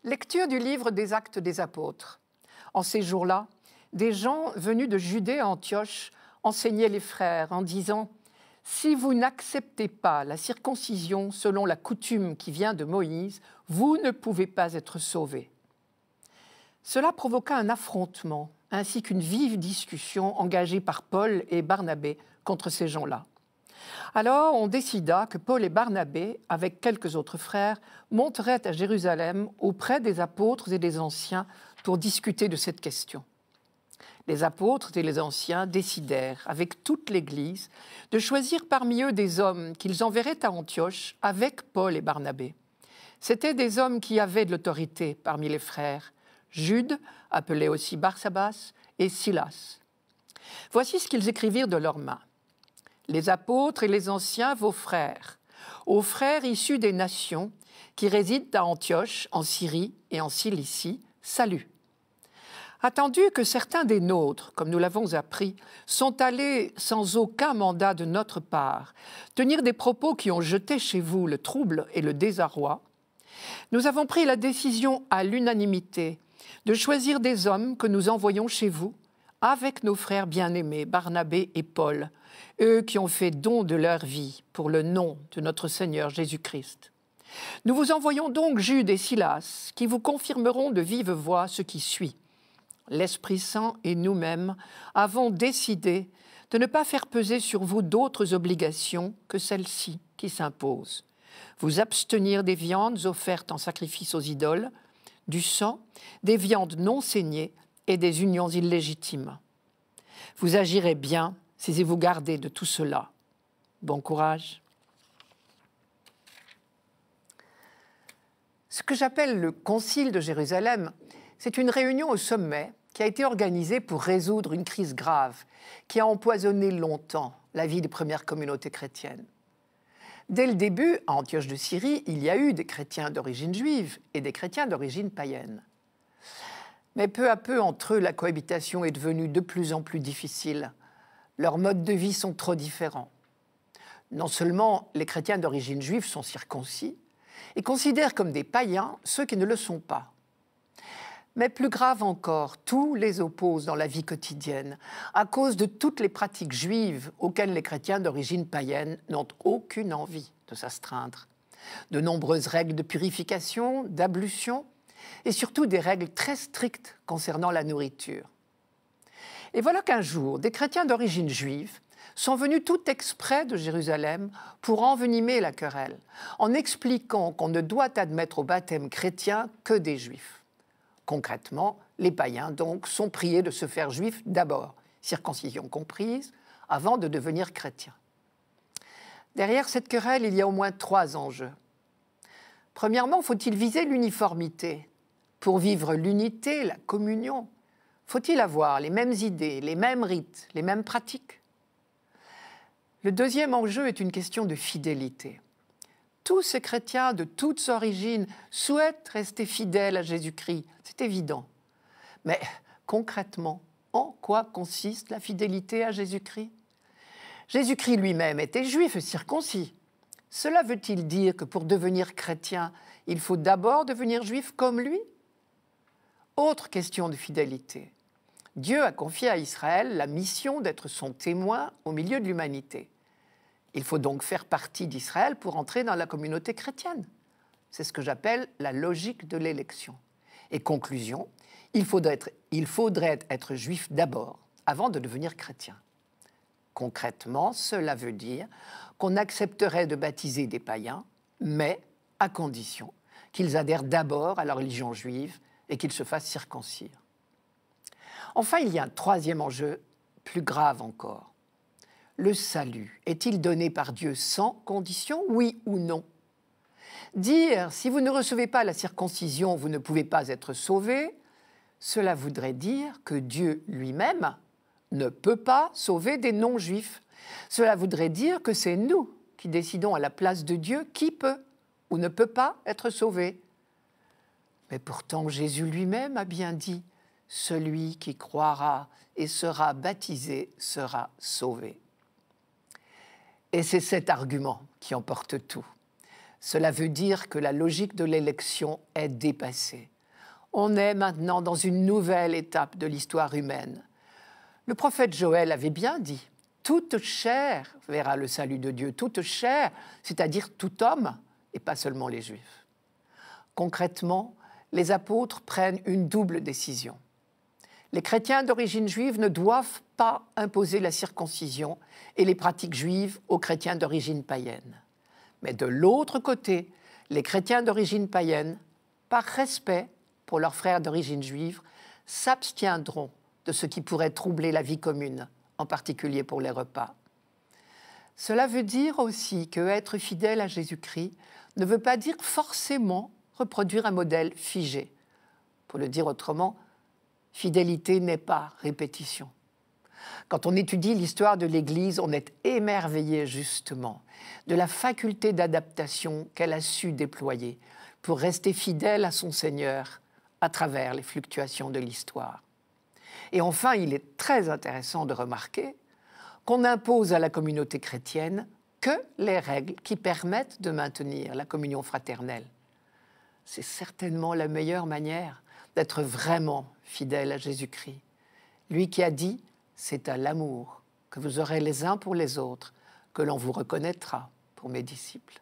Lecture du livre des Actes des Apôtres. En ces jours-là, des gens venus de Judée à Antioche enseignaient les frères en disant « Si vous n'acceptez pas la circoncision selon la coutume qui vient de Moïse, vous ne pouvez pas être sauvés. » Cela provoqua un affrontement ainsi qu'une vive discussion engagée par Paul et Barnabé contre ces gens-là. Alors on décida que Paul et Barnabé, avec quelques autres frères, monteraient à Jérusalem auprès des apôtres et des anciens pour discuter de cette question. Les apôtres et les anciens décidèrent, avec toute l'Église, de choisir parmi eux des hommes qu'ils enverraient à Antioche avec Paul et Barnabé. C'étaient des hommes qui avaient de l'autorité parmi les frères, Jude, appelé aussi Barsabas, et Silas. Voici ce qu'ils écrivirent de leurs mains. Les apôtres et les anciens, vos frères, aux frères issus des nations qui résident à Antioche, en Syrie et en Cilicie, salut. Attendu que certains des nôtres, comme nous l'avons appris, sont allés sans aucun mandat de notre part, tenir des propos qui ont jeté chez vous le trouble et le désarroi, nous avons pris la décision à l'unanimité de choisir des hommes que nous envoyons chez vous, avec nos frères bien-aimés, Barnabé et Paul, eux qui ont fait don de leur vie pour le nom de notre Seigneur Jésus-Christ. Nous vous envoyons donc Jude et Silas, qui vous confirmeront de vive voix ce qui suit. L'Esprit Saint et nous-mêmes avons décidé de ne pas faire peser sur vous d'autres obligations que celles-ci qui s'imposent. Vous abstenir des viandes offertes en sacrifice aux idoles, du sang, des viandes non saignées et des unions illégitimes. Vous agirez bien si vous gardez de tout cela. Bon courage. Ce que j'appelle le Concile de Jérusalem, c'est une réunion au sommet qui a été organisée pour résoudre une crise grave qui a empoisonné longtemps la vie des premières communautés chrétiennes. Dès le début, à Antioche de Syrie, il y a eu des chrétiens d'origine juive et des chrétiens d'origine païenne. Mais peu à peu, entre eux, la cohabitation est devenue de plus en plus difficile. Leurs modes de vie sont trop différents. Non seulement les chrétiens d'origine juive sont circoncis et considèrent comme des païens ceux qui ne le sont pas. Mais plus grave encore, tout les oppose dans la vie quotidienne à cause de toutes les pratiques juives auxquelles les chrétiens d'origine païenne n'ont aucune envie de s'astreindre. De nombreuses règles de purification, d'ablution et surtout des règles très strictes concernant la nourriture. Et voilà qu'un jour, des chrétiens d'origine juive sont venus tout exprès de Jérusalem pour envenimer la querelle, en expliquant qu'on ne doit admettre au baptême chrétien que des juifs. Concrètement, les païens, donc, sont priés de se faire juifs d'abord, circoncision comprise, avant de devenir chrétiens. Derrière cette querelle, il y a au moins 3 enjeux. Premièrement, faut-il viser l'uniformité? Pour vivre l'unité, la communion, faut-il avoir les mêmes idées, les mêmes rites, les mêmes pratiques? Le deuxième enjeu est une question de fidélité. Tous ces chrétiens de toutes origines souhaitent rester fidèles à Jésus-Christ, c'est évident. Mais concrètement, en quoi consiste la fidélité à Jésus-Christ? Jésus-Christ lui-même était juif et circoncis. Cela veut-il dire que pour devenir chrétien, il faut d'abord devenir juif comme lui? Autre question de fidélité. Dieu a confié à Israël la mission d'être son témoin au milieu de l'humanité. Il faut donc faire partie d'Israël pour entrer dans la communauté chrétienne. C'est ce que j'appelle la logique de l'élection. Et conclusion, il faudrait être juif d'abord, avant de devenir chrétien. Concrètement, cela veut dire qu'on accepterait de baptiser des païens, mais à condition qu'ils adhèrent d'abord à la religion juive et qu'ils se fassent circoncire. Enfin, il y a un troisième enjeu, plus grave encore. Le salut est-il donné par Dieu sans condition, oui ou non? Dire « si vous ne recevez pas la circoncision, vous ne pouvez pas être sauvé », cela voudrait dire que Dieu lui-même ne peut pas sauver des non-juifs. Cela voudrait dire que c'est nous qui décidons à la place de Dieu qui peut ou ne peut pas être sauvé. Mais pourtant, Jésus lui-même a bien dit « celui qui croira et sera baptisé sera sauvé ». Et c'est cet argument qui emporte tout. Cela veut dire que la logique de l'élection est dépassée. On est maintenant dans une nouvelle étape de l'histoire humaine. Le prophète Joël avait bien dit « Toute chair verra le salut de Dieu », toute chair, c'est-à-dire tout homme, et pas seulement les Juifs. Concrètement, les apôtres prennent une double décision. Les chrétiens d'origine juive ne doivent pas imposer la circoncision et les pratiques juives aux chrétiens d'origine païenne. Mais de l'autre côté, les chrétiens d'origine païenne, par respect pour leurs frères d'origine juive, s'abstiendront de ce qui pourrait troubler la vie commune, en particulier pour les repas. Cela veut dire aussi que être fidèle à Jésus-Christ ne veut pas dire forcément reproduire un modèle figé. Pour le dire autrement, fidélité n'est pas répétition. Quand on étudie l'histoire de l'Église, on est émerveillé justement de la faculté d'adaptation qu'elle a su déployer pour rester fidèle à son Seigneur à travers les fluctuations de l'histoire. Et enfin, il est très intéressant de remarquer qu'on impose à la communauté chrétienne que les règles qui permettent de maintenir la communion fraternelle. C'est certainement la meilleure manière d'être vraiment fidèle à Jésus-Christ. Lui qui a dit « C'est à l'amour que vous aurez les uns pour les autres que l'on vous reconnaîtra pour mes disciples ».